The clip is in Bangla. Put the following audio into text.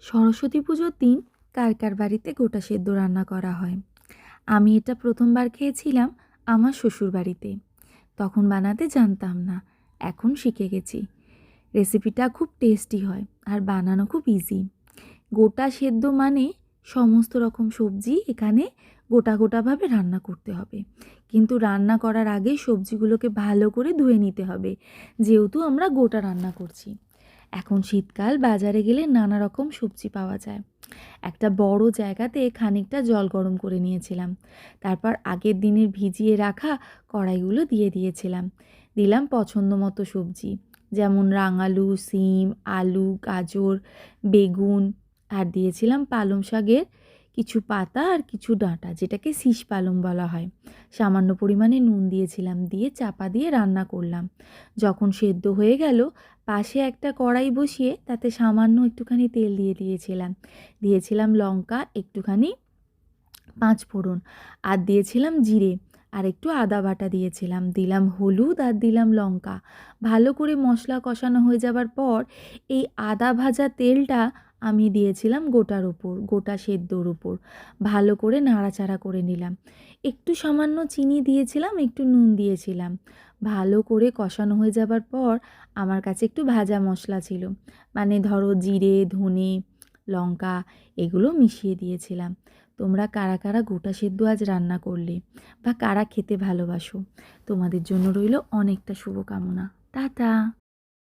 সরস্বতী পুজোর দিন কার কার বাড়িতে গোটা সেদ্ধ রান্না করা হয়। আমি এটা প্রথমবার খেয়েছিলাম আমার শ্বশুর বাড়িতে। তখন বানাতে জানতাম না, এখন শিখে গেছি। রেসিপিটা খুব টেস্টি হয় আর বানানো খুব ইজি। গোটা সেদ্ধ মানে সমস্ত রকম সবজি এখানে গোটা গোটাভাবে রান্না করতে হবে, কিন্তু রান্না করার আগে সবজিগুলোকে ভালো করে ধুয়ে নিতে হবে, যেহেতু আমরা গোটা রান্না করছি। এখন শীতকাল, বাজারে গেলে নানা রকম সবজি পাওয়া যায়। একটা বড় জায়গাতে খানিকটা জল গরম করে নিয়েছিলাম, তারপর আগের দিনের ভিজিয়ে রাখা কড়াইগুলো দিয়ে দিয়েছিলাম। দিলাম পছন্দ মতো সবজি, যেমন রাঙালু, সিম, আলু, গাজর, বেগুন, আর দিয়েছিলাম পালং শাকের কিছু পাতা আর কিছু ডাঁটা, যেটাকে শীষ পালং বলা হয়। সামান্য পরিমাণে নুন দিয়েছিলাম, দিয়ে চাপা দিয়ে রান্না করলাম। যখন সেদ্ধ হয়ে গেল, পাশে একটা কড়াই বসিয়ে তাতে সামান্য একটুখানি তেল দিয়েছিলাম লঙ্কা, একটুখানি পাঁচ ফোড়ন, আর দিয়েছিলাম জিরে, আর একটু আদা বাটা দিয়েছিলাম, দিলাম হলুদ আর দিলাম লঙ্কা। ভালো করে মশলা কষানো হয়ে যাবার পর এই আদা ভাজা তেলটা আমি দিয়েছিলাম গোটা সেদ্ধর উপর। ভালো করে নাড়াচাড়া করে নিলাম। একটু সামান্য চিনি দিয়েছিলাম, একটু নুন দিয়েছিলাম। ভালো করে কষানো হয়ে যাবার পর আমার কাছে একটু ভাজা মশলা ছিল, মানে ধরো জিরে, ধনে, লঙ্কা, এগুলো মিশিয়ে দিয়েছিলাম। তোমরা কারা কারা গোটা সেদ্ধ আজ রান্না করলে বা কারা খেতে ভালোবাসো, তোমাদের জন্য রইল অনেকটা শুভকামনা। টাটা।